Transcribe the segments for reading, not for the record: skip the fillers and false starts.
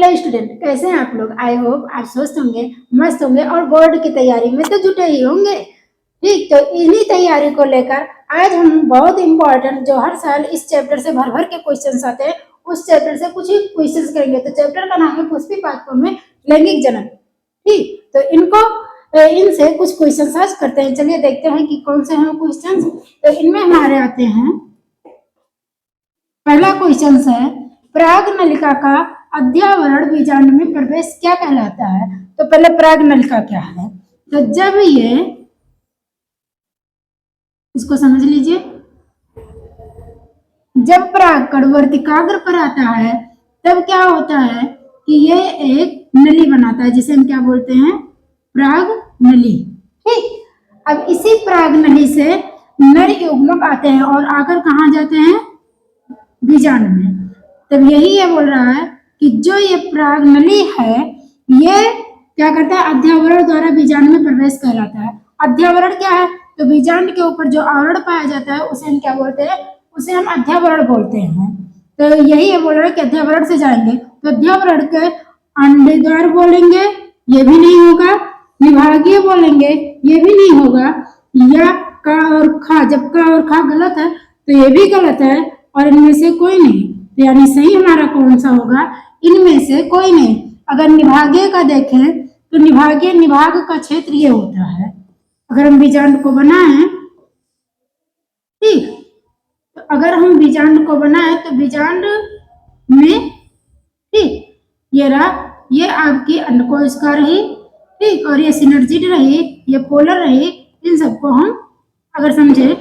Hello student, कैसे हैं आप लोग। आई होप आप स्वस्थ होंगे, मस्त होंगे और बोर्ड की तैयारी में तो जुटे ही होंगे। ठीक, तो इन्हीं तैयारी को लेकर आज हम बहुत इंपॉर्टेंट जो हर साल इस चैप्टर से भर भर के क्वेश्चंस आते हैं उस चैप्टर से कुछ ही क्वेश्चंस करेंगे। तो चैप्टर का नाम है पुष्पी पाठकों में लैंगिक जनन। ठीक, तो इनसे कुछ क्वेश्चन आज करते हैं। चलिए देखते हैं कि कौन से हैं क्वेश्चन। तो इनमें हमारे आते हैं, पहला क्वेश्चन है पराग नलिका का अध्यावरण बीजांड में प्रवेश क्या कहलाता है। तो पहले पराग नलिका क्या है, तो जब ये, इसको समझ लीजिए, जब पराग कण वर्तिकाग्र पर आता है तब क्या होता है कि ये एक नली बनाता है जिसे हम क्या बोलते हैं, पराग नली। ठीक, अब इसी पराग नली से नर युग्मक आते हैं और आकर कहाँ जाते हैं, बीजांड में। तब यही ये बोल रहा है कि जो ये पराग नली है ये क्या करता है, अध्यावरण द्वारा बीजांड में प्रवेश कहलाता है। अध्यावरण क्या है, तो बीजांड के ऊपर जो आवरण पाया जाता है उसे हम क्या बोलते हैं, उसे हम अध्यावरण बोलते हैं। तो यही ये बोल रहा है कि अध्यावरण से जाएंगे तो अध्यावरण के अंडे द्वार बोलेंगे, ये भी नहीं होगा। विभागीय बोलेंगे, ये भी नहीं होगा। या का और खा, जब का और खा गलत है तो ये भी गलत है और इनमें से कोई नहीं। तो यानी सही हमारा कौन सा होगा, इनमें से कोई नहीं। अगर निभागीय का देखें तो निभागीय, निभाग का क्षेत्र ये होता है। अगर हम बीजांड को बनाएं, ठीक, तो अगर हम बीजांड को बनाएं तो बीजांड में, ठीक, ये रहा, ये आपकी अंडकोशिका रही, ठीक, और ये सिनर्जिड रही, ये पोलर रही। इन सबको हम अगर समझे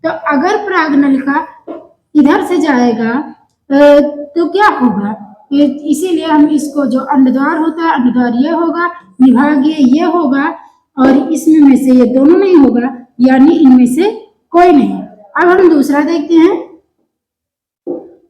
तो अगर पराग नलिका इधर से जाएगा तो क्या होगा, इसीलिए हम इसको, जो अंडद्वार होता है अंडद्वार ये होगा, निभागीय ये होगा और इसमें में से ये दोनों नहीं होगा, यानी इनमें से कोई नहीं। अब हम दूसरा देखते हैं।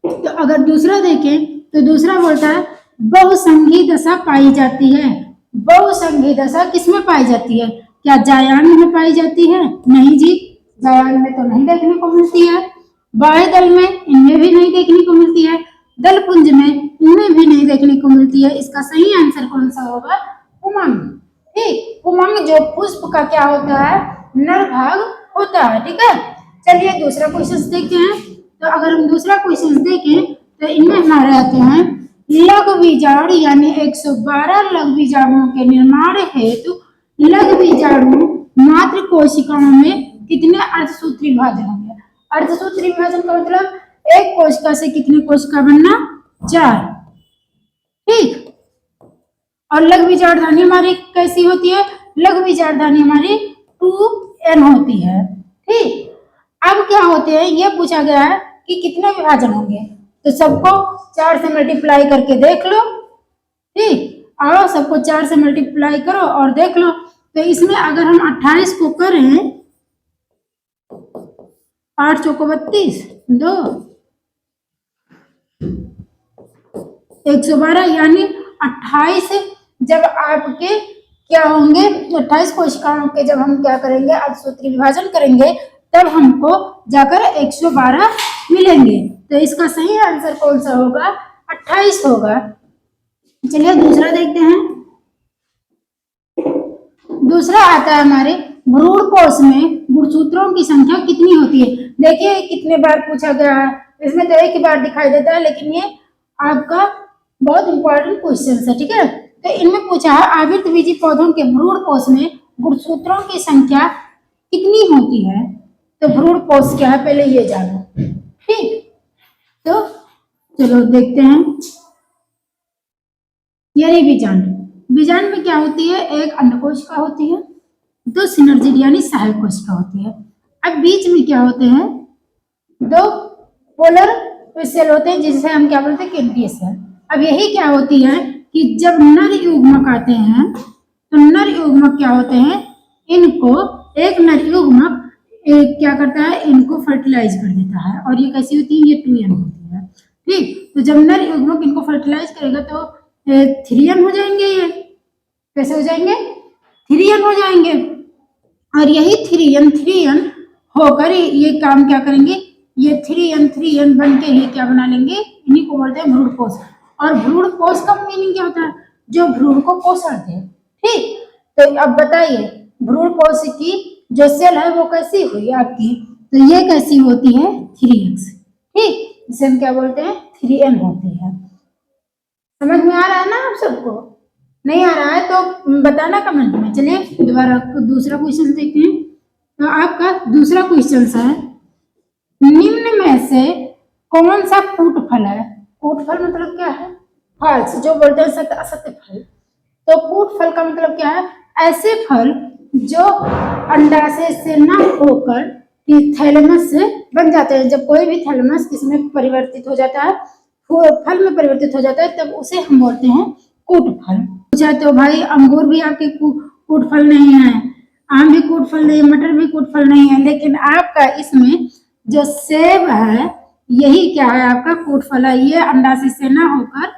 तो अगर दूसरा देखें तो दूसरा बोलता है बहुसंघी दशा पाई जाती है। बहुसंघी दशा किसमें पाई जाती है, क्या जायांग में पाई जाती है? नहीं जी, जायांग में तो नहीं देखने को मिलती है। बाह्य दल में इनमें भी नहीं देखने को मिलती है। दल पुंज में इनमें भी नहीं देखने को मिलती है। इसका सही आंसर कौन सा होगा, उमंग। ठीक, उमंग जो पुष्प का क्या होता है, नर भाग होता है। ठीक है, चलिए दूसरा क्वेश्चन देखते हैं। तो अगर हम दूसरा क्वेश्चन देखें तो इनमें हमारे आते हैं लघु बीजाणु, यानी 112 लघु बीजाणुओं के निर्माण हेतु लघु बीजाणु मात्र कोशिकाओं में कितने अर्धसूत्री विभाजन होंगे। अर्धसूत्री विभाजन का मतलब एक कोशिका से कितनी कोशिका बनना, 4। ठीक, और लघु बीजाणुधानी हमारी कैसी होती है, लघु बीजाणुधानी हमारी 2n होती है। ठीक, अब क्या होते हैं, ये पूछा गया है कि कितने विभाजन होंगे, तो सबको 4 से मल्टीप्लाई करके देख लो। ठीक, आओ सबको 4 से मल्टीप्लाई करो और देख लो। तो इसमें अगर हम 28 को करें, 8 चौको 32, 2, 112, यानी 28 जब आपके क्या होंगे, 28 कोशिकाओं के जब हम क्या करेंगे, अर्धसूत्री विभाजन करेंगे तब हमको जाकर 112 मिलेंगे। तो इसका सही आंसर कौन सा होगा, 28 होगा। चलिए दूसरा देखते हैं। दूसरा आता है हमारे भ्रूण कोश में गुणसूत्रों की संख्या कितनी होती है। देखिए कितने बार पूछा गया है, इसमें तो एक ही बार दिखाई देता है, लेकिन ये आपका बहुत इंपॉर्टेंट क्वेश्चन है। ठीक है, तो इनमें पूछा है आवृतबीजी पौधों के भ्रूण कोश में गुणसूत्रों की संख्या कितनी होती है। तो भ्रूण कोश क्या है, पहले ये जानो। ठीक, तो चलो देखते हैं। यही बीजांड, बीजांड में क्या होती है, एक अंडकोशिका होती है, 2 सिनर्जिड यानी सहायक कोशिका होती है। अब बीच में क्या होते हैं, 2 पोलर सेल होते हैं जिसे हम क्या बोलते हैं, केंद्रीय सेल। अब यही क्या होती है कि जब नर युग्मक आते हैं तो नर युग्मक क्या होते हैं, इनको एक नर युग्मक क्या करता है, इनको फर्टिलाइज कर देता है और ये कैसी होती है, ये 2n होती है। ठीक, तो जब नर युग्मक इनको फर्टिलाइज करेगा तो 3n हो जाएंगे। ये कैसे हो जाएंगे, 3n हो जाएंगे। और यही 3n होकर ये काम क्या करेंगे, ये 3n बन के ही क्या बना लेंगे, इन्हीं को बोलते हैं भ्रूण कोश। और भ्रूण पोष का मीनिंग क्या होता है? जो भ्रूण को पोषण दे। ठीक, तो अब बताइए भ्रूण पोष की जो सेल है वो कैसी हुई आपकी? तो ये कैसी होती है? 3x। ठीक, जिसे हम क्या बोलते हैं? 3n होती है। समझ में आ रहा है ना आप सबको? नहीं आ रहा है तो बताना कमेंट में। चलिए दोबारा दूसरा क्वेश्चन देखते हैं। तो आपका दूसरा क्वेश्चन है, निम्न में से कौन सा कूट फल है? कूट फल मतलब क्या है? फॉल्स, जो बोलते हैं सत्य असत्य फल। तो कूट फल का मतलब क्या है? ऐसे फल जो अंडाशय से ना होकर थैलेमस से बन जाते हैं। जब कोई भी थैलेमस किसमें परिवर्तित हो जाता है, फल में परिवर्तित हो जाता है, तब उसे हम बोलते हैं कूट फल। पूछा तो भाई अंगूर भी आपके कूट फल नहीं है, आम भी कूट फल नहीं है, मटर भी कूट फल नहीं है, लेकिन आपका इसमें जो सेब है यही क्या है? आपका कूट फल है। ये अंडाशय से ना होकर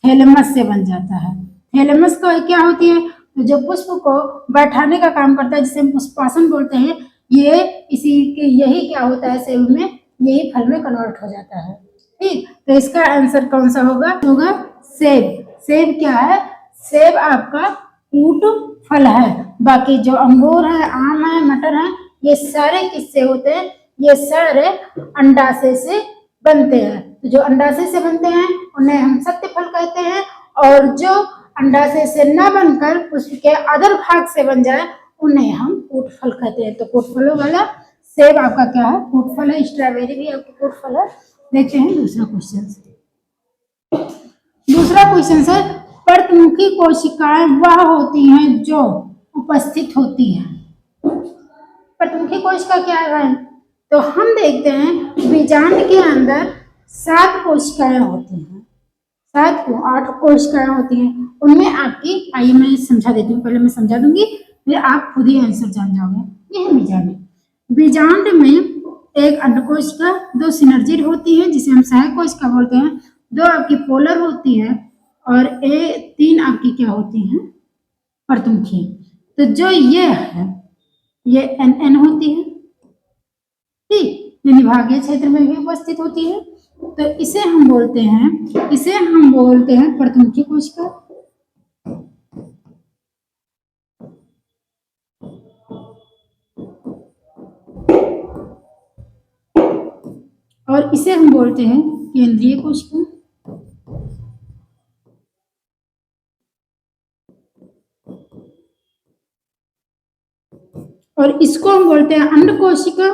थैलेमस से बन जाता है। थैलेमस का क्या होती है? तो जो पुष्प को बैठाने का काम करता है, जिसे हम पुष्पासन बोलते हैं, ये इसी के यही क्या होता है? सेब में यही फल में कन्वर्ट हो जाता है। ठीक, तो इसका आंसर कौन सा होगा? सेब। सेब क्या है? सेब आपका कूट फल है। बाकी जो अंगूर है, आम है, मटर है, ये सारे किससे होते हैं? ये सारे अंडाशय से बनते हैं। तो जो अंडाशय से बनते हैं उन्हें हम सत्य फल कहते हैं, और जो अंडाशय से न बनकर पुष्प के अदर भाग से बन जाए उन्हें हम कूट फल कहते हैं। तो कूट फलों वाला सेब आपका क्या है? कूट फल है। स्ट्रॉबेरी भी आपकी कूट फल है। देखते हैं दूसरा क्वेश्चन। दूसरा क्वेश्चन है, प्रतिमुखी कोशिकाएं वह होती हैं जो उपस्थित होती हैं। प्रतिमुखी कोशिका क्या है? तो हम देखते हैं बीजांड के अंदर 7 कोशिकाएं होती हैं। 7 को 8 कोशिकाएं होती हैं। उनमें आपकी, आइए मैं समझा देती हूँ, पहले मैं समझा दूंगी फिर आप खुद ही आंसर जान जाओगे। यह बीजांड। बीजांड में एक अंडकोशिका, 2 सिनर्जिड होती है जिसे हम सहायक कोशिका बोलते हैं, 2 आपकी पोलर होती है, और 3 आपकी क्या होती हैं? प्रतिमुखी। तो जो ये है ये एन होती है। ठीक, ये विभागीय क्षेत्र में भी उपस्थित होती है। तो इसे हम बोलते हैं प्रतिमुखी कोशिका। और इसे हम बोलते हैं केंद्रीय कोशिका। और इसको हम बोलते हैं अंड कोशिका।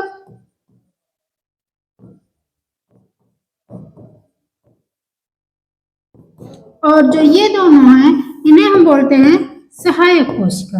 और जो ये दोनों हैं इन्हें हम बोलते हैं सहायक कोशिका।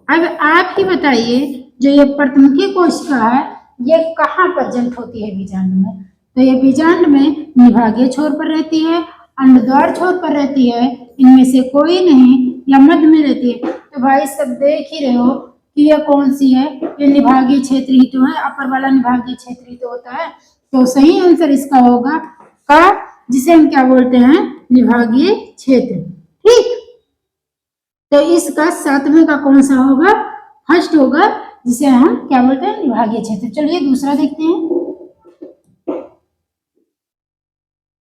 अब आप ही बताइए, जो ये प्रतिमुखी कोशिका है ये कहाँ प्रेजेंट होती है बीजांड में? तो ये बीजांड में विभागीय छोर पर रहती है, अंडद्वार छोर पर रहती है, इनमें से कोई नहीं, या मध्य में रहती है। तो भाई सब देख ही रहे हो कि ये कौन सी है? ये निभागीय क्षेत्र ही तो है, अपर वाला निभागीय क्षेत्र ही तो होता है। तो सही आंसर इसका होगा का, जिसे हम क्या बोलते हैं? निभागीय क्षेत्र। ठीक, तो इसका 7वें का कौन सा होगा? फर्स्ट होगा, जिसे हम क्या बोलते हैं? विभागीय क्षेत्र। चलिए दूसरा देखते हैं।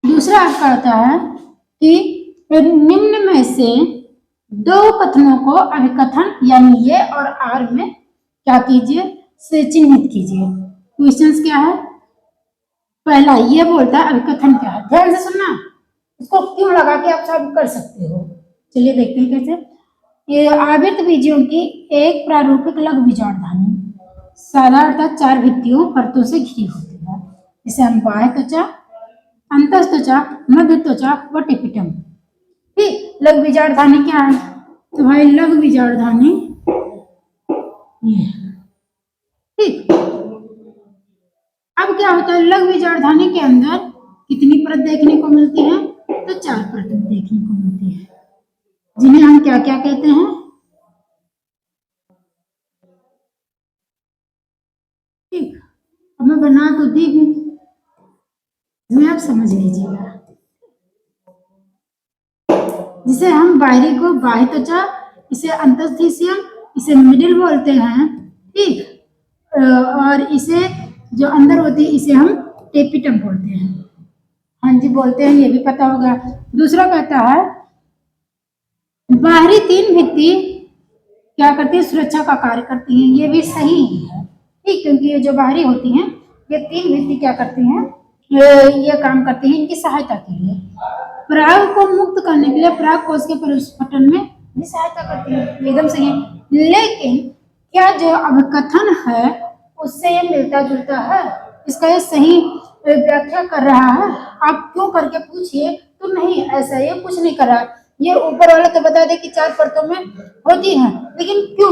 दूसरा आपका आता है कि निम्न में से 2 कथनों को अभिकथन यानी ये और आर में क्या कीजिए? से चिन्हित कीजिए। क्वेश्चंस क्या है? पहला ये बोलता है अभिकथन क्या है? ध्यान से सुनना, इसको क्यों लगा के आप सब कर सकते हो। चलिए देखते हैं कैसे। ये आवृत बीजों की एक प्रारूपिक लघु बीजाणुधानी साधारण अर्थात 4 भित्तियों परतों से घिरी होती है, जिसे हम बाह्य त्वचा, अंतःत्वचा, मध्य त्वचा व टिपिटम। ठीक, लघु बीजाणुधानी क्या है? तो भाई लघु बीजाणुधानी ये। ठीक, अब क्या होता है? लघु बीजाणुधानी के अंदर कितनी परत देखने को मिलती है? तो 4 परत देखने को मिलती है, जिन्हें हम क्या क्या कहते हैं? ठीक, अब मैं बना तो दी हूं, इसमें आप समझ लीजिएगा। जिसे हम बाहरी को बाह्य त्वचा, इसे अंतःस्थीशियम, इसे मिडिल बोलते हैं। ठीक, और इसे जो अंदर होती है इसे हम टेपिटम बोलते हैं। हाँ जी बोलते हैं, ये भी पता होगा। दूसरा कहता है बाहरी तीन भित्ति क्या करती है, सुरक्षा का कार्य करती हैं। ये भी सही है, ठीक, क्योंकि ये जो बाहरी होती हैं ये तीन भित्ति क्या करती हैं, ये काम करती हैं इनकी सहायता के लिए। पराग को मुक्त करने के लिए पराग कोश के परिस्फुटन में भी सहायता करती है, एकदम सही है। लेकिन क्या जो अभिकथन है उससे ये मिलता जुलता है, इसका ये सही व्याख्या कर रहा है? आप क्यों करके पूछिए तो नहीं, ऐसा ये कुछ नहीं कर रहा। ये ऊपर वाला तो बता दे कि 4 परतों में होती है, लेकिन क्यों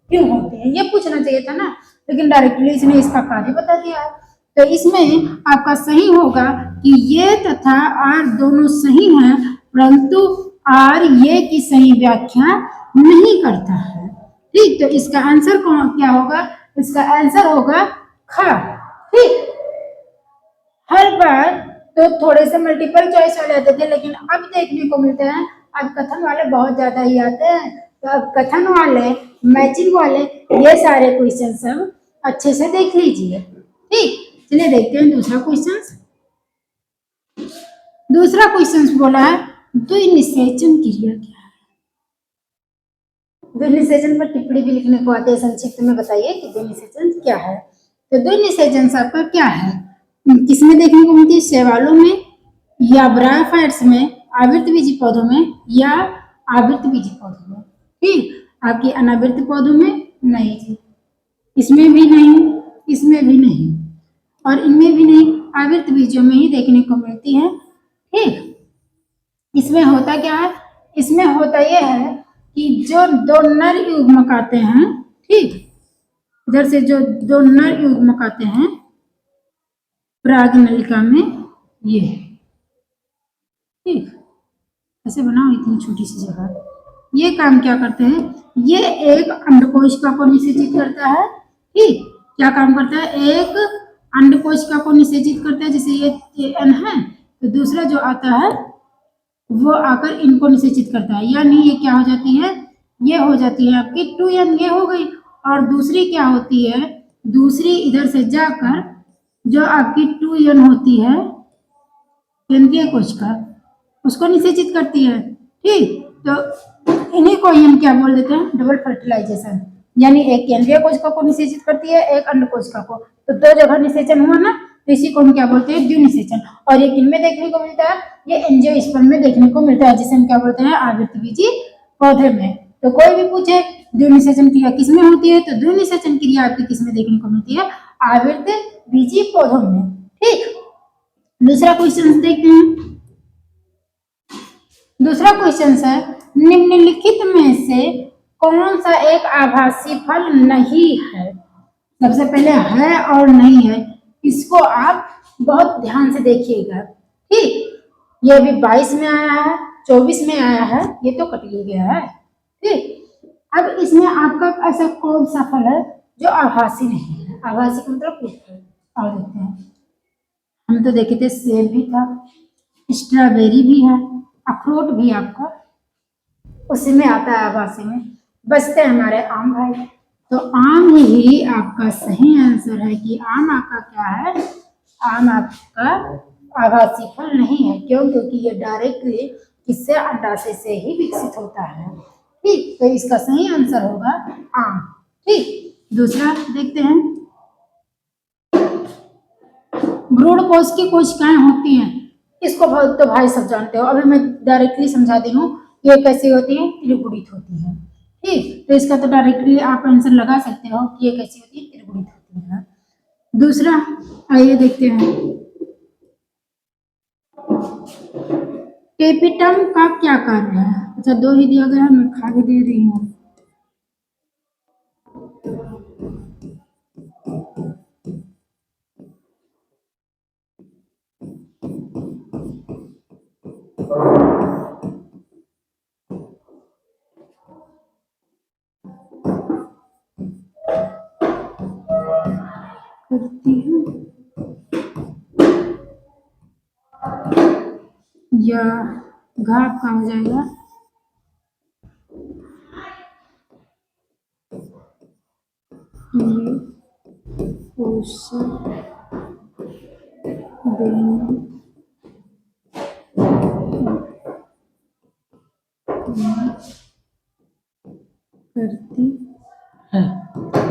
क्यों होती है ये पूछना चाहिए था ना, लेकिन डायरेक्टली इसने इसका कार्य बता दिया है। तो इसमें आपका सही होगा कि ये तथा आर दोनों सही हैं, परंतु आर ये की सही व्याख्या नहीं करता है, ठीक। तो इसका आंसर क्या होगा, इसका आंसर होगा ख, ठीक। हर बार तो थोड़े से मल्टीपल चॉइस वाले आते थे, लेकिन अब देखने को मिलते हैं अब कथन वाले बहुत ज्यादा ही आते हैं। तो अब कथन वाले, मैचिंग वाले, ये सारे क्वेश्चन सब अच्छे से देख लीजिए, ठीक। चलिए देखते हैं दूसरा क्वेश्चन। दूसरा क्वेश्चन बोला है द्विनिषेचन क्रिया क्या है। द्विनिषेचन पर टिप्पणी भी लिखने को आते हैं, संक्षिप्त में बताइए कि द्विनिषेचन क्या है। तो द्विनिषेचन आपका क्या है, किसमें देखने को मिलती है, शैवालों में या ब्रायोफाइट्स में, आवृत बीजी पौधों में या आवृत बीजी पौधों में, ठीक। आपकी अनावृत पौधों में नहीं जी, इसमें भी नहीं, इसमें भी नहीं, और इनमें भी नहीं, आवृत बीजों में ही देखने को मिलती है, ठीक। इसमें होता क्या है, इसमें होता यह है कि जो दो नर युग्मक आते हैं, ठीक, इधर से जो दो नर युग्मक आते हैं पराग नलिका में, ये ठीक, ऐसे बनाओ इतनी छोटी सी जगह। ये काम क्या करते हैं, ये एक अंडकोशिका को निषेचित करता है, ठीक। क्या काम करता है, एक अंडकोशिका को निषेचित करता है, जैसे ये एन है, तो दूसरा जो आता है वो आकर इनको निषेचित करता है, यानी ये क्या हो जाती है, ये हो जाती है आपकी 2n, ये हो गई। और दूसरी क्या होती है, दूसरी इधर से जाकर जो आपकी 2n होती है केंद्रीय कोशिका, उसको निषेचित करती है, ठीक। तो इन्हीं को ही हम क्या बोल देते हैं, डबल फर्टिलाइजेशन, यानी एक केंद्रीय कोशिका को निषेचित करती है, एक अंड कोशिका को, तो दो जगह निषेचन हुआ ना, तो इसी को हम क्या बोलते हैं, द्विनिषेचन। और ये किनमें देखने को मिलता है, ये एंजियोस्पर्म में देखने को मिलता है, जिसे हम क्या बोलते हैं, आवृतबीजी पौधे में। तो कोई भी पूछे द्विनिषेचन क्रिया किसमें होती है, तो द्विनिषेचन क्रिया आपकी किसमें देखने को मिलती है, आवृतबीजी पौधों में, ठीक। दूसरा क्वेश्चन देखते हैं। दूसरा क्वेश्चन है निम्नलिखित में से कौन सा एक आभासी फल नहीं है। सबसे पहले है और नहीं है, इसको आप बहुत ध्यान से देखिएगा, ठीक। ये अभी 22 में आया है, 24 में आया है, ये तो कट ही गया है, ठीक। अब इसमें आपका ऐसा कौन सा फल है जो आभासी नहीं है, आभासी का मतलब कुछ है, और देखते हैं। हम तो देखे थे सेब भी था, स्ट्रॉबेरी भी है, अखरोट भी आपका उसी में आता है आभासी में। बचते हमारे आम भाई, तो आम ही आपका सही आंसर है कि आम आपका क्या है, आम आपका आभासी फल नहीं है। क्यों, क्योंकि ये डायरेक्टली किससे, अंडाशय से ही विकसित होता है, ठीक। तो इसका सही आंसर होगा आम, ठीक। दूसरा देखते हैं, भ्रूण कोश की कोशिकाएं होती हैं, इसको तो भाई सब जानते हो, अभी मैं डायरेक्टली समझा दी हूँ, ये कैसी होती है, त्रिगुणित होती है, ठीक। तो इसका तो डायरेक्टली आप आंसर लगा सकते हो कि ये कैसी होती है, त्रिगुणित होती है। दूसरा आइए देखते हैं, टेपिटम का क्या कार्य है। अच्छा, दो ही दिया गया है, मैं खा भी दे रही हूँ। करती हूँ या घाव का हो जाएगा, ये पोषण देने करती है।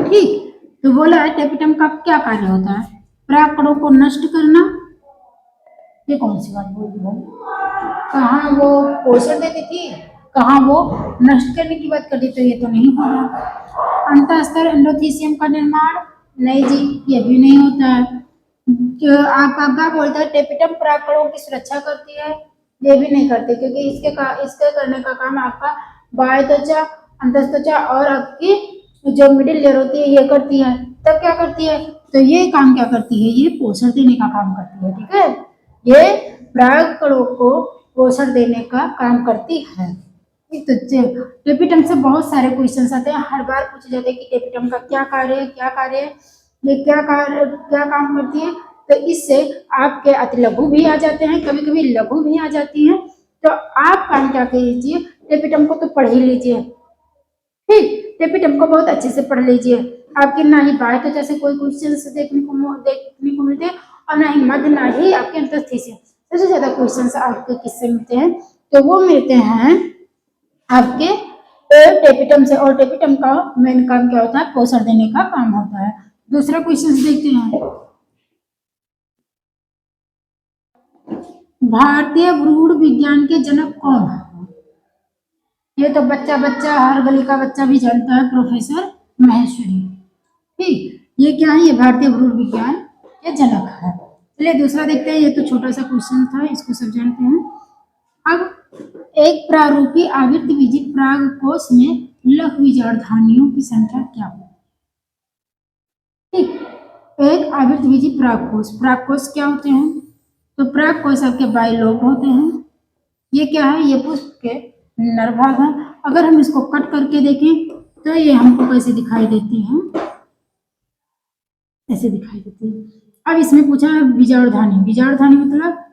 ठीक, तो बोला है टेपिटम का क्या कार्य होता है? परागकणों को नष्ट करना। ये कौन सी बात बोल दी भाई? कहाँ वो पोषण देती थी, कहाँ वो नष्ट करने की बात करती, तो ये तो नहीं हो रहा। अंतःस्तर एंडोथीसियम का निर्माण, नहीं जी, ये भी नहीं होता है। आपका क्या बोलता है? टेपिटम परागकणों की सुरक्षा करती है, ये भी नहीं करती, क्योंकि इसके करने का काम आपका बाह्य त्वचा, अंतःत्वचा और आपकी जो मिडिल लेयर होती है ये करती है। तब क्या करती है? तो ये काम क्या करती है? ये पोषण देने का काम करती है। ठीक है, ये परागकणों को पोषण देने का काम करती है। तो टेपिटम से बहुत सारे क्वेश्चन आते हैं, हर बार पूछे जाते हैं कि टेपिटम का क्या कार्य है, क्या कार्य है, ये क्या काम करती है। तो इससे आपके अति लघु भी आ जाते हैं, कभी कभी लघु भी आ जाती हैं। तो आप काम क्या कीजिए? टेपिटम को तो पढ़ ही लीजिए। ठीक, टेपिटम को बहुत अच्छे से पढ़ लीजिए। आपके ना ही बाह्य त्वचा से कोई क्वेश्चन देखने को मिलते हैं, और ना ही मध्य, ना ही आपके अंतःस्थिति से। सबसे ज्यादा क्वेश्चन आपके किससे मिलते हैं? तो वो मिलते हैं आपके टेपिटम से। और टेपिटम का मेन काम क्या होता है? पोषण देने का काम होता है। दूसरा क्वेश्चन देखते हैं, भारतीय भ्रूण विज्ञान के जनक कौन है? ये तो बच्चा हर गली का बच्चा भी जानता है, प्रोफेसर महेश्वरी। ठीक, ये क्या है? ये भारतीय भ्रूण विज्ञान के जनक है। चलिए दूसरा देखते हैं, ये तो छोटा सा क्वेश्चन था, इसको सब जानते हैं। अब एक प्रारूपी आवृत्तबीजी परागकोश में लघुबीजाणुधानियों की संख्या क्या होगी? ठीक, एक आवृत्तबीजी परागकोश, परागकोश क्या होते हैं? तो परागकोश आपके बाइलोब होते हैं। ये क्या है? ये पुष्प के नर भाग है। अगर हम इसको कट करके देखें तो ये हमको कैसे दिखाई देती हैं? ऐसे दिखाई देती है। अब इसमें पूछा है बीजाणुधानी, बीजाणुधानी मतलब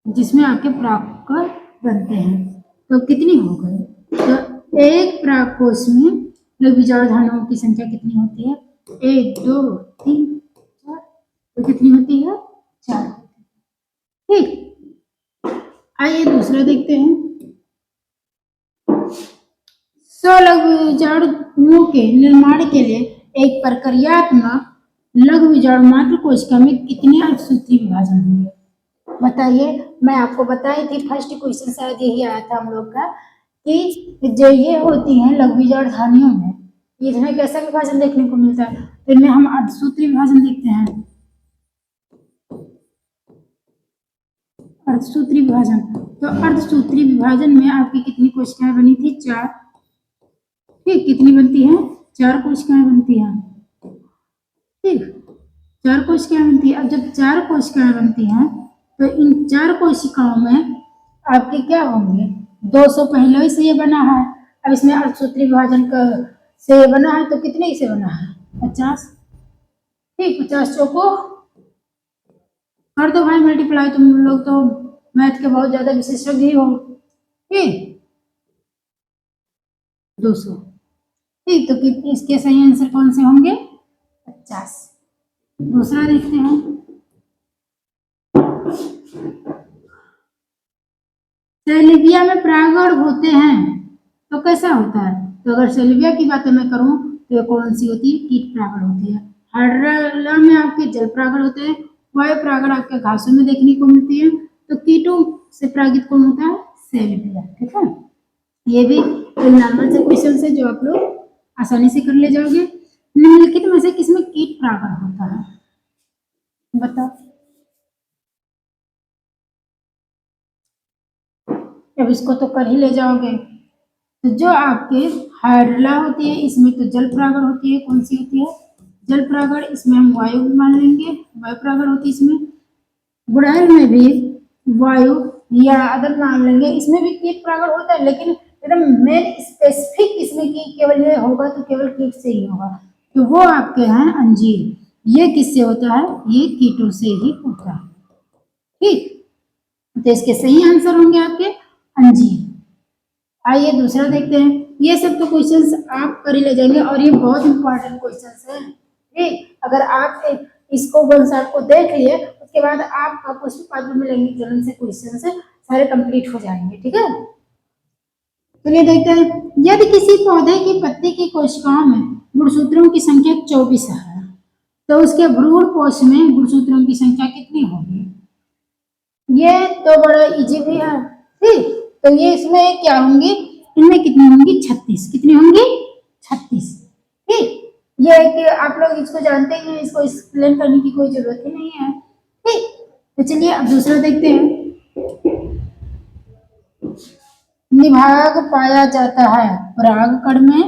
जिसमें आपके परागकण बनते हैं। तो कितनी हो गई? तो एक परागकोश में बीजाणुधानियों की संख्या कितनी होती है? 1 2 3 4। तो कितनी होती है? 4। ठीक, आइए दूसरा देखते हैं। लघुबीजाणुओं के निर्माण के लिए एक प्रक्रियात्मक लघुबीजाणु मात्र कोशिका में कितने अर्धसूत्री विभाजन होंगे? बताइए। मैं आपको बताई थी, फर्स्ट क्वेश्चन शायद यही आया था हम लोग का, कि जो ये होती हैं लघुबीजाणुधानियों में, इसमें कैसा विभाजन देखने को मिलता है? तो इनमें हम अर्धसूत्री विभाजन देखते हैं। अर्धसूत्री विभाजन, तो अर्धसूत्री विभाजन में आपकी कितनी कोशिकाएं बनी थी? 4। ठीक, कितनी बनती है? 4 कोशिकाएं बनती हैं। ठीक, 4 कोशिकाएं बनती है। अब जब 4 कोशिकाएं बनती हैं तो इन 4 कोशिकाओं में आपके क्या होंगे? 200 पहले से ये बना है, अब इसमें अर्धसूत्री विभाजन का से ये बना है, तो कितने से बना है? 50। ठीक, 50 चौको कर दो भाई मल्टीप्लाई, तुम लोग तो मैथ के बहुत ज्यादा विशेषज्ञ ही हो। ठीक, 200। ठीक, तो इसके सही आंसर कौन से होंगे? 50। दूसरा देखते हैं, सेलिविया में परागण होते हैं तो कैसा होता है? तो अगर सेलिविया की बातें मैं करूं तो ये कौन सी होती है? कीट परागण होती है। हाइड्रा में आपके जल परागण होते हैं, वायु परागण आपके घासों में देखने को मिलती है। तो कीटों से परागित कौन होता है? सेलिविया। ठीक है, ये भी नॉर्मल से क्वेश्चन है जो आप लोग आसानी से कर ले जाओगे। निम्नलिखित में से किसमें कीट परागण होता है? बताओ। अब इसको तो कर ही ले जाओगे। तो जो आपके हाइड्रा होती है इसमें तो जल परागण होती है। कौन सी होती है? जल परागण। इसमें हम वायु मान लेंगे, वायु परागण होती है इसमें। गुड़हल में भी वायु या अदर मान लेंगे, इसमें भी कीट परागण होता है, लेकिन एकदम मेन स्पेसिफिक इसमें की केवल ये होगा तो केवल कीट से ही होगा। तो वो आपके हैं अंजीर। ये किससे होता है? ये कीटों से ही होता है। ठीक, तो इसके सही आंसर होंगे आपके अंजीर। आइए दूसरा देखते हैं। ये सब तो क्वेश्चंस आप कर ही ले जाएंगे और ये बहुत इंपॉर्टेंट क्वेश्चंस हैं। ठीक, अगर आप इसको वन शॉट को देख लिए उसके बाद आपका क्वेश्चन पेपर में लैंगिक जलन से क्वेश्चन से सारे कंप्लीट हो जाएंगे। ठीक है, चलिए देखते हैं। यदि किसी पौधे की पत्ती की कोशिकाओं में गुणसूत्रों की संख्या 24 है तो उसके भ्रूण कोश में गुणसूत्रों की संख्या कितनी होगी? ये तो बड़ा इजी भी है। ठीक, तो ये इसमें क्या होंगी, इनमें कितनी होंगी? 36। कितनी होंगी? 36। ठीक, ये कि आप लोग इसको जानते ही हैं, इसको एक्सप्लेन करने की कोई जरूरत ही नहीं है। ठीक, तो चलिए अब दूसरा देखते हैं। निभाग पाया जाता है परागकण में,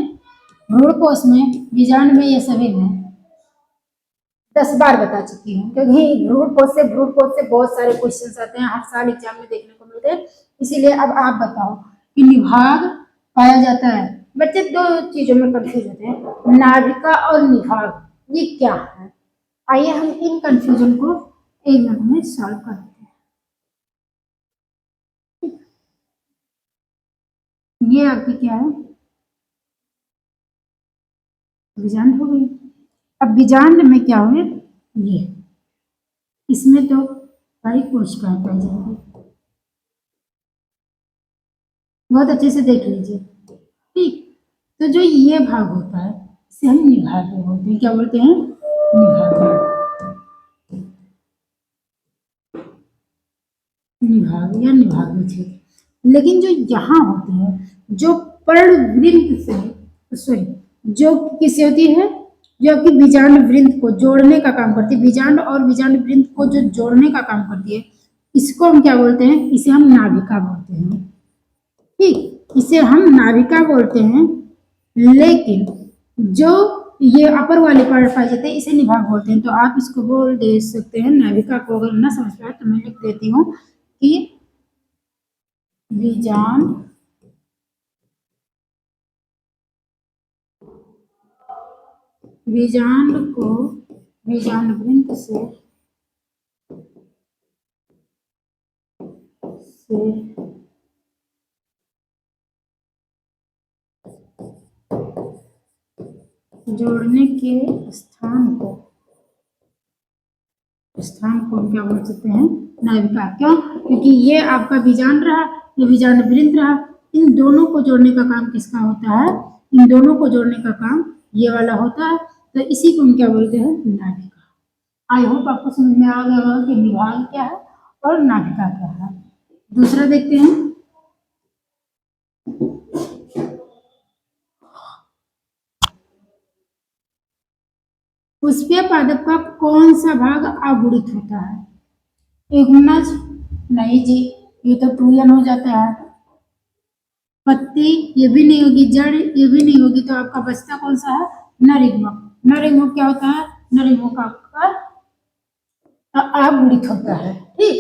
भ्रूणकोश में, बीजांड में, ये सभी में। 10 बार बता चुकी हूँ क्योंकि भ्रूणकोश से बहुत सारे क्वेश्चन आते हैं, हर साल एग्जाम में देखने को मिलते हैं। इसीलिए अब आप बताओ कि निभाग पाया जाता है। बच्चे दो चीजों में कंफ्यूज होते हैं, नाभिका और निभाग, ये क्या है? आइए हम इन कंफ्यूजन को एक मिनट में सॉल्व करते हैं। ये आपकी क्या है? बीजांड हो गई। अब बीजांड में क्या हुए? ये इसमें तो कई कोशिकाएं पाई जाएंगी, बहुत अच्छे से देख लीजिए। ठीक, तो जो ये भाग होता है इसे हम निभाग बोलते हैं। क्या बोलते हैं? निभाग। निभाग या निभागीय क्षेत्र। लेकिन जो यहाँ होती है, जो पर्णवृंत से सॉरी जो किसी होती है, जो आपकी बीजांड वृंत को जोड़ने का काम करती है, बीजांड और बीजांड वृंत को जो जोड़ने का काम करती है, इसको हम क्या बोलते हैं? इसे हम नाभिका बोलते हैं। ठीक, इसे हम नाभिका बोलते हैं। लेकिन जो ये अपर वाले पार्ट पाए जाते हैं इसे निभाग बोलते हैं। तो आप इसको बोल दे सकते हैं नाभिका को। अगर ना समझ पाए तो मैं लिख देती हूँ कि बीजांड को बीजांड वृंत से जोड़ने के स्थान को हम क्या बोल सकते हैं? नाभिका। क्यों? क्योंकि ये आपका बीजांड रहा, ये बीजांड वृंत रहा, इन दोनों को जोड़ने का काम किसका होता है? इन दोनों को जोड़ने का काम ये वाला होता है। तो इसी को हम क्या बोलते हैं? नाभिका। आई होप आपको समझ में आ गया होगा कि निभाग क्या है और नाभिका क्या है। दूसरा देखते हैं। पुष्पीय पादप का कौन सा भाग अगुणित होता है? युग्मज? नहीं जी, ये तो 2n हो जाता है। पत्ती? ये भी नहीं होगी। जड़? ये भी नहीं होगी। तो आपका बचता कौन सा है? नरयुग्मक। नरयुग्मक क्या होता है? नरयुग्मक आपका अगुणित होता है। ठीक,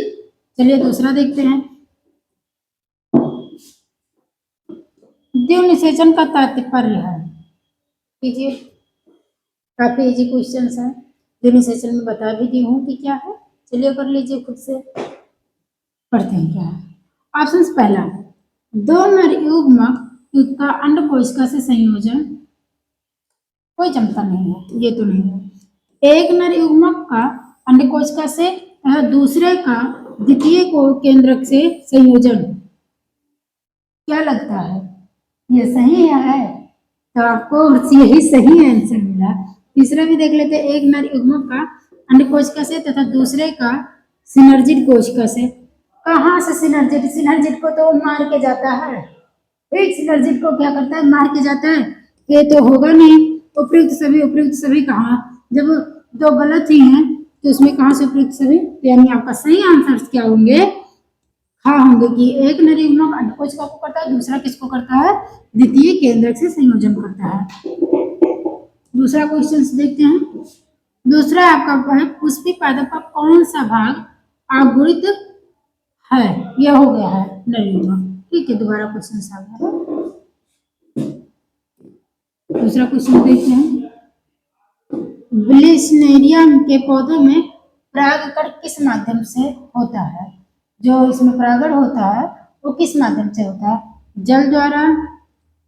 चलिए दूसरा देखते हैं। द्विनिषेचन का तात्पर्य है? कीजिए, काफी इजी क्वेश्चन है। द्विनिषेचन में बता भी दी हूँ कि क्या है। चलिए कर लीजिए खुद से, पढ़ते हैं क्या है। ऑप्शन पहला, दो नर युग्मक का अंड कोशिका से संयोजन, कोई क्षमता नहीं है, ये तो नहीं है। एक नर युग्मक का अंड कोशिका से दूसरे का द्वितीय को केंद्रक से संयोजन, क्या लगता है? ये सही है, तो आपको यही सही आंसर मिला। तीसरा भी देख लेते हैं। एक नर युग्मक का अंड कोशिका से तथा दूसरे का सिनर्जिड कोशिका से। कहाँ से सिनर्जिड? सिनर्जिड को तो मार के जाता है। एक सिनर्जिड को क्या करता है? मार के जाता है। ये तो होगा नहीं। उपयुक्त सभी कहाँ? जब दो गलत ही हैं तो उसमें कहाँ से उपयुक्त सभी? तो यानी आपका सही आंसर क्या होंगे? हाँ होंगे कि एक नर युग्मक अंड कोशिका को करता है, दूसरा किसको करता है? द्वितीय केंद्रक से संयोजन करता है। दूसरा क्वेश्चन देखते हैं। दूसरा आपका है, पुष्पीय पादप का कौन सा भाग अगुणित है? यह हो गया है नरयुग्मक। ठीक है, दोबारा क्वेश्चन आ गया। दूसरा क्वेश्चन देखते हैं। ब्लिस्नेरिया के पौधों में परागकण किस माध्यम से होता है? जो इसमें परागण होता है वो किस माध्यम से होता है? जल द्वारा,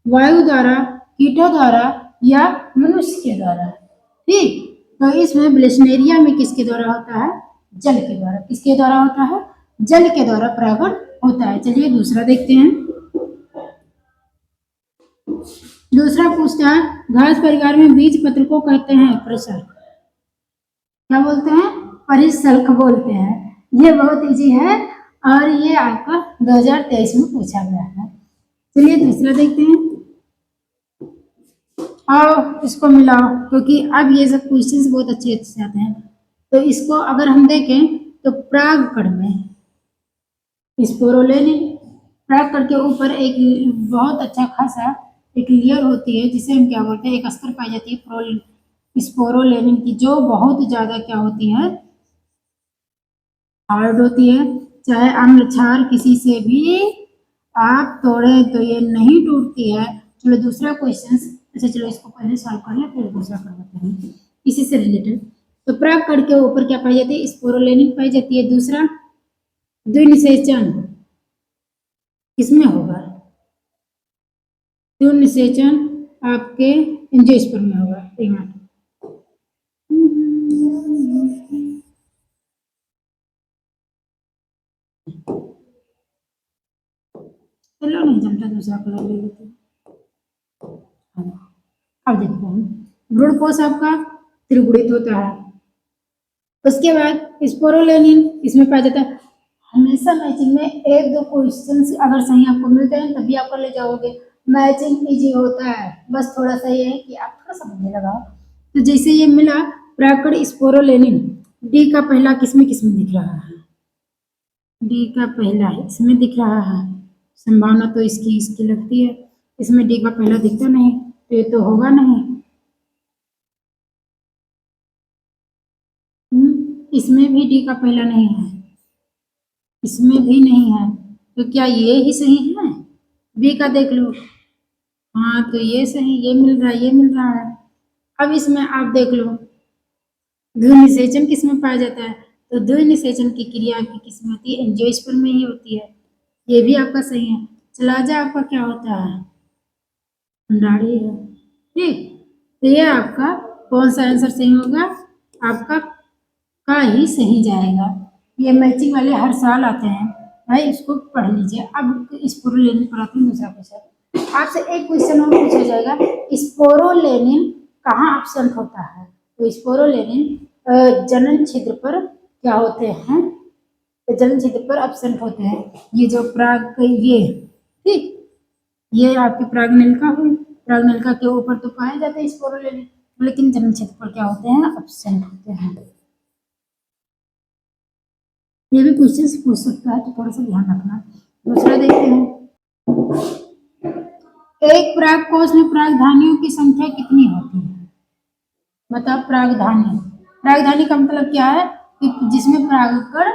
वायु द्वारा, कीटों द्वारा या मनुष्य के द्वारा? ठीक, तो इसमें ब्लेशनेरिया में किसके द्वारा होता है? जल के द्वारा। किसके द्वारा होता है? जल के द्वारा परागण होता है। चलिए दूसरा देखते हैं। दूसरा पूछता है घास परिवार में बीज पत्र को कहते हैं परिसल्क। क्या बोलते हैं? परिसल्क बोलते हैं। ये बहुत इजी है और ये आपका 2023 में पूछा गया है। चलिए दूसरा देखते हैं। आओ इसको मिलाओ, क्योंकि अब ये सब क्वेश्चंस बहुत अच्छे अच्छे आते हैं। तो इसको अगर हम देखें तो परागकण में स्पोरोलेनिन, परागकण के ऊपर एक बहुत अच्छा खासा एक लेयर होती है जिसे हम क्या बोलते हैं, एक अस्तर पाई जाती है स्पोरोलेनिन की, जो बहुत ज्यादा क्या होती है, हार्ड होती है। चाहे अम्ल क्षार किसी से भी आप तोड़े तो ये नहीं टूटती है। चलो दूसरा क्वेश्चन। अच्छा चलो इसको पहले सॉल्व कर लें फिर दूसरा करवाते हैं इसी से रिलेटेड। तो परागकण के ऊपर क्या पाई जाती है? स्पोरोलेनिन पाई जाती है। दूसरा द्विनिषेचन किसमें होगा? द्विनिषेचन आपके एंजियोस्पर्म में होगा। एक मिनट। चलो नहीं जमता, दूसरा कलर ले लेते हैं। अब देखते हैं। भ्रूणपोष आपका त्रिगुणित होता है। उसके बाद स्पोरोलेनिन इसमें पाया जाता है। हमेशा मैचिंग में एक दो क्वेश्चंस अगर सही आपको मिलते हैं तभी आप कर ले जाओगे। मैचिंग इजी होता है, बस थोड़ा सा ये है कि आप थोड़ा समझने लगाओ। तो जैसे ये मिला परागकण स्पोरोलेनिन, डी का पहला किसमें दिख रहा है? डी का पहला इसमें दिख रहा है। संभावना तो इसकी इसकी लगती है। इसमें डी का पहला दिखता नहीं तो ये तो होगा नहीं। इसमें भी डी का पहला नहीं है, इसमें भी नहीं है, तो क्या ये ही सही है? बी का देख लो। हाँ तो ये सही, ये मिल रहा है, ये मिल रहा है। अब इसमें आप देख लो द्विनिषेचन किसमें पाया जाता है? तो द्विनिषेचन की क्रिया की किसमें होती है? एंजियोस्पर्म में ही होती है। ये भी आपका सही है। चलाजा आपका क्या होता है? अंडाड़ी है। ठीक, तो ये आपका कौन सा आंसर सही होगा? आपका का ही सही जाएगा। ये मैचिंग वाले हर साल आते हैं भाई, इसको पढ़ लीजिए। अब स्पोरोलेनिन पर आते हैं दूसरा क्वेश्चन। आपसे एक क्वेश्चन और पूछा जाएगा, स्पोरोलेनिन कहाँ अब्सेंट होता है? तो स्पोरोलेनिन जनन छिद्र पर क्या होते हैं? तो जनन छिद्र पर अब्सेंट होते हैं। ये जो प्राग ये ठीक, ये आपकी प्रागनलिका हुई। प्रागनलिका के ऊपर तो पाए जाते हैं स्पोरोलेनिन, लेकिन जनन छिद्र पर क्या होते हैं? अब्सेंट होते हैं। ये भी क्वेश्चन पूछ सकता है, तो थोड़ा सा ध्यान रखना। दूसरा देखते हैं। एक परागकोश में परागधानियों की संख्या कितनी होती है? मतलब परागधानी, परागधानी का मतलब क्या है? कि जिसमें परागकण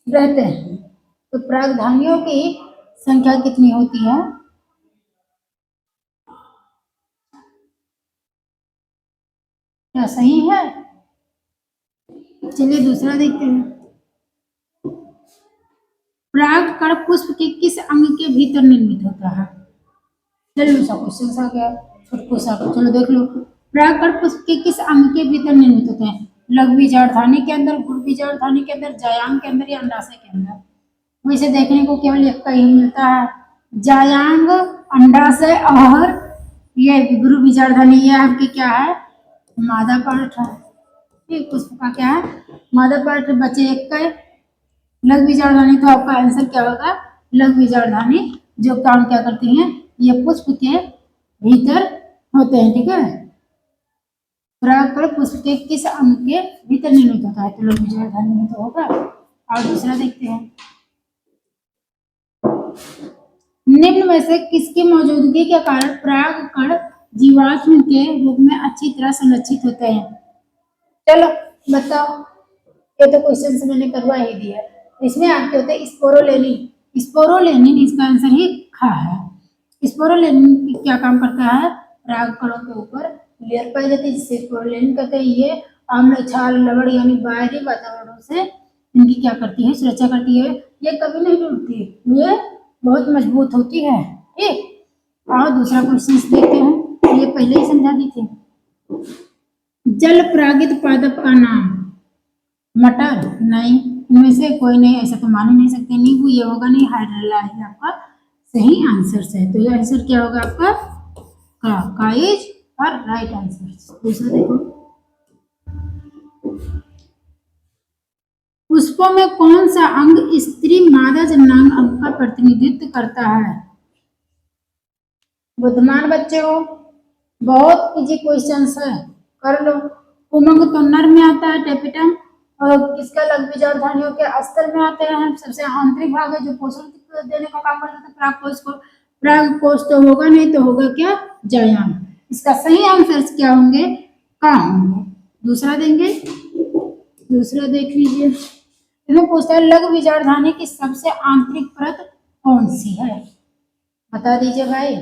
रहते हैं। तो परागधानियों की संख्या कितनी होती है? क्या सही है? चलिए दूसरा देखते हैं। परागकण पुष्प के किस अंग के भीतर निर्मित होता है? चलो सा क्वेश्चन आ गया, छोटको सा। चलो देख लो, परागकण पुष्प के किस अंग के भीतर निर्मित होते हैं? लघु बीजांडानी के अंदर, गुड़ बीजांडानी के अंदर, जायांग के अंदर या अंडाशय के अंदर? वैसे देखने को केवल एक का ही मिलता है, जायांग, अंडाशय और ये गुरु बीजांडानी। ये आपकी क्या है? मादा पार्ट है। ठीक, पुष्प का क्या है? मादा पार्ट। बचे एक का लघु बीजांडानी, तो आपका आंसर क्या होगा? लघु बीजांडानी जो काम क्या करती हैं? ये पुष्प के भीतर होते हैं। ठीक है, परागकण पुष्प के किस अंग के भीतर निर्मित होता है? तो लघु बीजांडानी में तो होगा। और दूसरा देखते हैं। निम्न में से किसकी मौजूदगी के कारण परागकण जीवाश्म के रूप में अच्छी तरह संरक्षित होते हैं? चलो बताओ, ये तो क्वेश्चन से मैंने करवा ही दिया। इसमें आपके होते हैं स्पोरोलेनिन। स्पोरोलेनिन इसका आंसर ही खा है। स्पोरोलेनिन क्या काम करता है? परागकणों के ऊपर लेयर पाई जाती है जिससे स्पोरोलेनिन कहते हैं। ये अम्ल क्षार लवण यानी बाहरी वातावरणों से इनकी क्या करती है? सुरक्षा करती है। ये कभी नहीं टूटती, ये बहुत मजबूत होती है। ठीक, और दूसरा क्वेश्चन देखते हैं। ये पहले ही समझा दी थी। जल परागित पादप का नाम। मटर नहीं, इनमें से कोई नहीं, ऐसा तो मान ही नहीं सकते। नींबू ये होगा नहीं, हाइड्रोला ही आपका सही आंसर है। तो ये आंसर क्या होगा आपका का इज और राइट आंसर। दूसरा देखो, पुष्पों में कौन सा अंग स्त्री मादा जननांग अंग का प्रतिनिधित्व करता है? बुद्धिमान बच्चे हो, बहुत इजी क्वेश्चन है, कर लो। उमंग तो नर में आता है, टेपिटम और किसका लघु बीजार्ध ध्वनियों के अस्तर में आते हैं। सबसे आंतरिक भाग है जो पोषण देने का काम करता है। परागकोश को, परागकोश तो होगा नहीं तो होगा क्या, जलयान। इसका सही आंसर क्या होंगे, का होंगे। दूसरा देंगे, दूसरा देख लीजिए, इसमें पूछता है लघु बीजार्ध ध्वनि की सबसे आंतरिक परत कौन सी है? बता दीजिए भाई,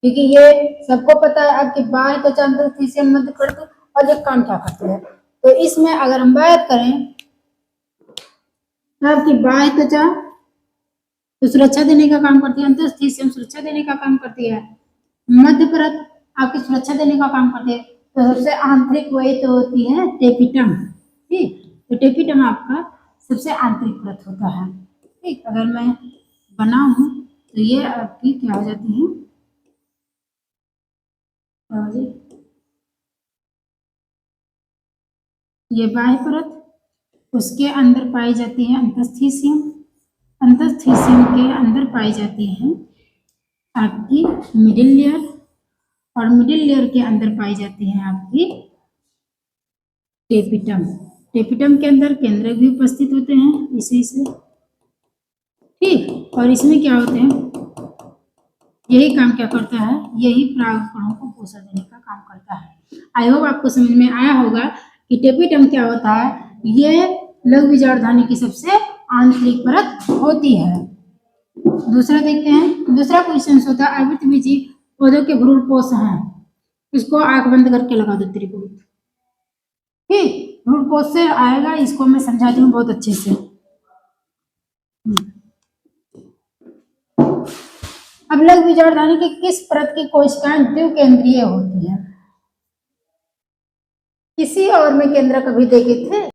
क्योंकि ये सबको पता है आपकी बाह्य त्वचा, अंतःस्थिशियम, मध्य परत और ये काम क्या करते हैं। तो इसमें अगर हम बात करें तो आपकी बाह्य त्वचा तो सुरक्षा देने का काम करती है, अंतःस्थिशियम सुरक्षा देने का काम करती है, मध्य परत आपकी सुरक्षा देने का काम करती है। तो सबसे आंतरिक वही तो होती है टेपिटम। ठीक, तो टेपिटम आपका सबसे आंतरिक परत होता है। ठीक, अगर मैं बनाऊं तो ये आपकी क्या हो जाती है, ये बाह्य परत, उसके अंदर पाई जाती है अंतःस्थिशियम, अंतःस्थिशियम के अंदर पाई जाती है आपकी मिडिल लेयर, और मिडिल लेयर के अंदर पाई जाती है आपकी टेपिटम। टेपिटम के अंदर केंद्रक भी उपस्थित होते हैं इसी से। ठीक, और इसमें क्या होते हैं, यही काम क्या करता है, यही परागकणों को पोषण देने का काम करता है। आई होप आपको समझ में आया होगा कि टेपिटम क्या होता है। ये लघु बीजार्ध ध्वनि की सबसे आंतरिक परत होती है। दूसरा देखते हैं, दूसरा क्वेश्चन होता है आवृतबीजी पौधों के भ्रूणपोष हैं। इसको आंख बंद करके लगा दो त्रिभुज। ठीक, भ्रूणपोष से आएगा, इसको मैं समझाती हूँ बहुत अच्छे से। अब लघु बीजार्ध ध्वनि की किस परत की कोशिकाएं द्विकेंद्रीय होती है? किसी और में केंद्र कभी देखे थे?